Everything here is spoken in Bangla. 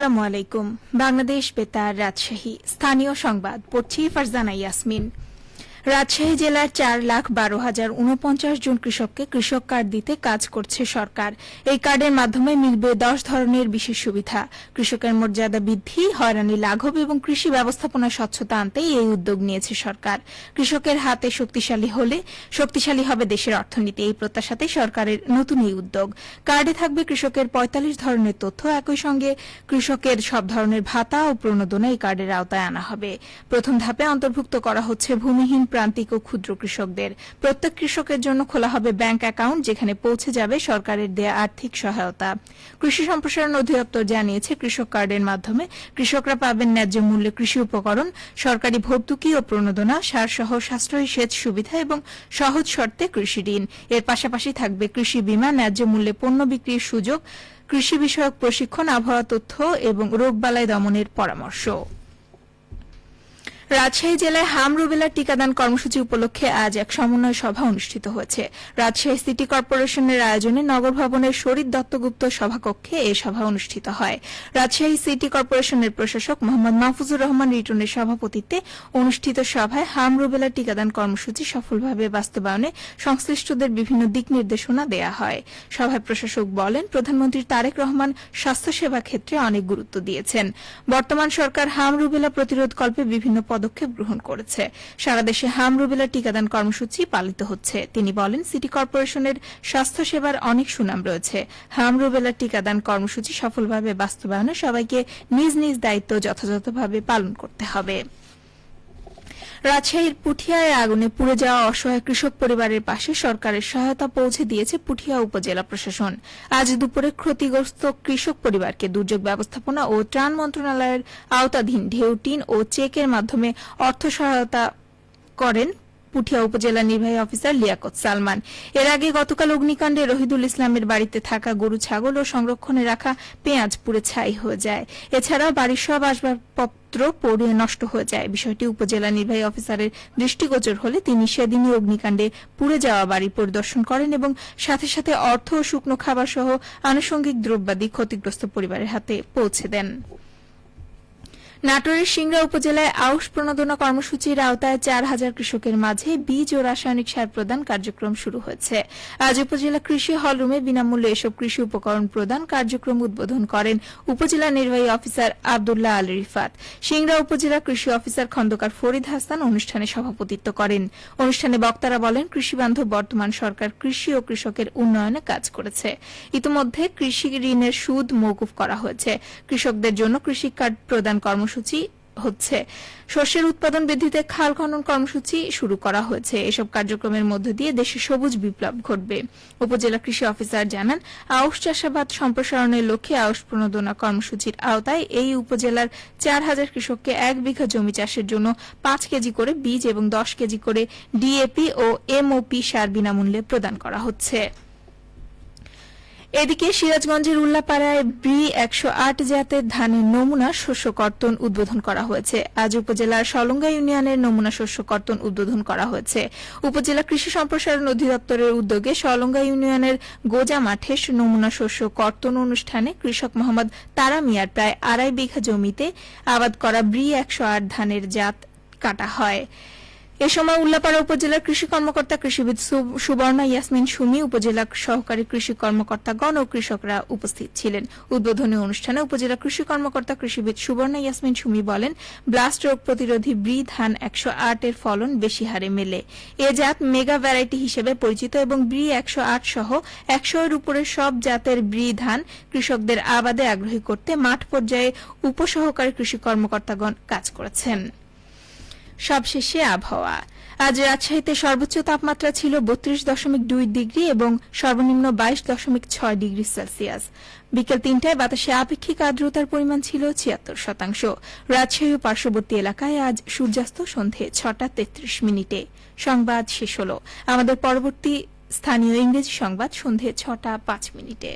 আসসালামু আলাইকুম। বাংলাদেশ বেতার রাজশাহী স্থানীয় সংবাদ পড়ছি ফারজানা ইয়াসমিন। রাজশাহী জেলার 4,12,049 জন কৃষককে কৃষক কার্ড দিতে কাজ করছে সরকার। এই কার্ডের মাধ্যমে মিলবে 10 ধরনের বিশেষ সুবিধা। কৃষকের মর্যাদা বৃদ্ধি, হয়রানি লাঘব এবং কৃষি ব্যবস্থাপনায় স্বচ্ছতা আনতে এই উদ্যোগ নিয়েছে সরকার। কৃষকের হাতে শক্তিশালী হলে শক্তিশালী হবে দেশের অর্থনীতি, এই প্রত্যাশাতে সরকারের নতুন এই উদ্যোগ। কার্ডে থাকবে কৃষকের 45 ধরনের তথ্য, একই সঙ্গে কৃষকের সব ধরনের ভাতা ও প্রণোদনা এই কার্ডের আওতায় আনা হবে। প্রথম ধাপে অন্তর্ভুক্ত করা হচ্ছে ভূমিহীন, প্রান্তিক ও ক্ষুদ্র কৃষকদের। প্রত্যেক কৃষকের জন্য খোলা হবে ব্যাংক অ্যাকাউন্ট, যেখানে পৌঁছে যাবে সরকারের দেয়া আর্থিক সহায়তা। কৃষি সম্প্রসারণ অধিদপ্তর জানিয়েছে, কৃষক কার্ডের মাধ্যমে কৃষকরা পাবেন ন্যায্য মূল্যে কৃষি উপকরণ, সরকারি ভর্তুকি ও প্রণোদনা, সারসহ সাশ্রয়ী সেচ সুবিধা এবং সহজ শর্তে কৃষি ঋণ। এর পাশাপাশি থাকবে কৃষি বীমা, ন্যায্য মূল্যে পণ্য বিক্রির সুযোগ, কৃষি বিষয়ক প্রশিক্ষণ, আবহাওয়া তথ্য এবং রোগবালাই দমনের পরামর্শ। রাজশাহী জেলায় হাম রুবেলা টিকাদান কর্মসূচি উপলক্ষে আজ এক সমন্বয় সভা অনুষ্ঠিত হয়েছে। রাজশাহী সিটি কর্পোরেশনের আয়োজনে নগর ভবনের শরীর দত্তগুপ্ত সভাকক্ষে এই সভা অনুষ্ঠিত হয়। রাজশাহী সিটি কর্পোরেশনের প্রশাসক মোহাম্মদ মাহফুজুর রহমান রিটনের সভাপতিত্বে অনুষ্ঠিত সভায় হাম রুবেলা টিকাদান কর্মসূচি সফলভাবে বাস্তবায়নে সংশ্লিষ্টদের বিভিন্ন দিক নির্দেশনা দেয়া হয়। সভায় প্রশাসক বলেন, প্রধানমন্ত্রী তারেক রহমান স্বাস্থ্যসেবা ক্ষেত্রে অনেক গুরুত্ব দিয়েছেন। বর্তমান সরকার হাম রুবেলা প্রতিরোধকল্পে বিভিন্ন পদক্ষেপ গ্রহণ করেছে। সারা দেশে হাম রুবেলা টিকাদান কর্মসূচি পালিত হচ্ছে। তিনি বলেন, সিটি কর্পোরেশনের স্বাস্থ্যসেবার অনেক সুনাম রয়েছে। হাম রুবেলা টিকাদান কর্মসূচি সফলভাবে বাস্তবায়নে সবাইকে নিজ নিজ দায়িত্ব যথাযথভাবে পালন করতে হবে। রাজশাহীর পুঠিয়ায় আগুনে পুড়ে যাওয়া অসহায় কৃষক পরিবারের পাশে সরকারের সহায়তা পৌঁছে দিয়েছে পুঠিয়া উপজেলা প্রশাসন। আজ দুপুরে ক্ষতিগ্রস্ত কৃষক পরিবারকে দুর্যোগ ব্যবস্থাপনা ও ত্রাণ মন্ত্রণালয়ের আওতাধীন ঢেউ টিন ও চেকের মাধ্যমে অর্থ সহায়তা করেন পুঠিয়া উপজেলা নির্বাহী অফিসার লিয়াকত সালমান। এর আগে গতকাল অগ্নিকাণ্ডে রহিদুল ইসলামের বাড়িতে থাকা গরু, ছাগল ও সংরক্ষণে রাখা পেঁয়াজ পুড়ে ছাই হয়ে যায়। এছাড়াও বাড়ির সব আসবাবপত্র পুড়ে নষ্ট হয়ে যায়। বিষয়টি উপজেলা নির্বাহী অফিসারের দৃষ্টিগোচর হলে তিনি সেদিনই অগ্নিকাণ্ডে পুড়ে যাওয়া বাড়ি পরিদর্শন করেন এবং সাথে সাথে অর্থ ও শুকনো খাবার সহ আনুষঙ্গিক দ্রব্যাদি ক্ষতিগ্রস্ত পরিবারের হাতে পৌঁছে দেন। নাটোরের সিংড়া উপজেলায় আউশ প্রণোদনা কর্মসূচির আওতায় 4,000 কৃষকের মাঝে বীজ ও রাসায়নিক সার প্রদান কার্যক্রম শুরু হয়েছে। আজ উপজেলা কৃষি হলরুমে বিনামূল্যে এসব কৃষি উপকরণ প্রদান কার্যক্রম উদ্বোধন করেন উপজেলা নির্বাহী অফিসার আব্দুল্লাহ আল রিফাত। সিংড়া উপজেলা কৃষি অফিসার খন্দকার ফরিদ হাসান অনুষ্ঠানে সভাপতিত্ব করেন। অনুষ্ঠানে বক্তারা বলেন, কৃষিবান্ধব বর্তমান সরকার কৃষি ও কৃষকের উন্নয়নে কাজ করেছে। ইতিমধ্যে কৃষি ঋণের সুদ মওকুফ করা হয়েছে। কৃষকদের জন্য কৃষি কার্ড প্রদান কর্মসূচি হচ্ছে। শস্যের উৎপাদন বৃদ্ধিতে খাল খনন কর্মসূচি শুরু করা হয়েছে। এসব কার্যক্রমের মধ্য দিয়ে দেশে সবুজ বিপ্লব ঘটবে। উপজেলা কৃষি অফিসার জানান, আউশ চাষাবাদ সম্প্রসারণের লক্ষ্যে আউশ প্রণোদনা কর্মসূচির আওতায় এই উপজেলার 4,000 কৃষককে 1 বিঘা জমি চাষের জন্য 5 কেজি করে বীজ এবং 10 কেজি করে ডিএপি ও এমওপি সার বিনামূল্যে প্রদান করা হচ্ছে। এদিকে সিরাজগঞ্জের উল্লাপাড়ায় B108 জাতের ধানের নমুনা শস্য কর্তন উদ্বোধন করা হয়েছে। আজ উপজেলার সলঙ্গা ইউনিয়নের নমুনা শস্য কর্তন উদ্বোধন করা হয়েছে। উপজেলা কৃষি সম্প্রসারণ অধিদপ্তরের উদ্যোগে সলঙ্গা ইউনিয়নের গোজা মাঠে নমুনা শস্য কর্তন অনুষ্ঠানে কৃষক মোহাম্মদ তারা মিয়ার প্রায় 2.5 বিঘা জমিতে আবাদ করা B108 ধানের জাত কাটা হয়। এ সময় উল্লাপাড়া উপজেলার কৃষি কর্মকর্তা কৃষিবিদ সুবর্ণা ইয়াসমিন সুমি, উপজেলা সহকারী কৃষি কর্মকর্তাগণ ও কৃষকরা উপস্থিত ছিলেন। উদ্বোধনী অনুষ্ঠানে উপজেলা কৃষি কর্মকর্তা কৃষিবিদ সুবর্ণা ইয়াসমিন সুমি বলেন, ব্লাস্ট রোগ প্রতিরোধী ধান 108 এর ফলন বেশি হারে মেলে। এ জাত মেগা ভ্যারাইটি হিসেবে পরিচিত এবং B108 সহ 100 এর উপরে সব জাতের ধান কৃষকদের আবাদে আগ্রহী করতে মাঠ পর্যায়ে উপসহকারী কৃষি কর্মকর্তাগণ কাজ করেছেন। সবশেষে আবহাওয়া। আজ রাজশাহীতে সর্বোচ্চ তাপমাত্রা ছিল 32.2 ডিগ্রি এবং সর্বনিম্ন 22.6 ডিগ্রি সেলসিয়াস। বিকেল 3টায় বাতাসে আপেক্ষিক আর্দ্রতার পরিমাণ ছিল 76%। রাজশাহী ও পার্শ্ববর্তী এলাকায় আজ সূর্যাস্ত সন্ধে 6:33 সংবাদ শেষ হল। আমাদের পরবর্তী স্থানীয় ইংরেজি সংবাদ সন্ধে 6:05।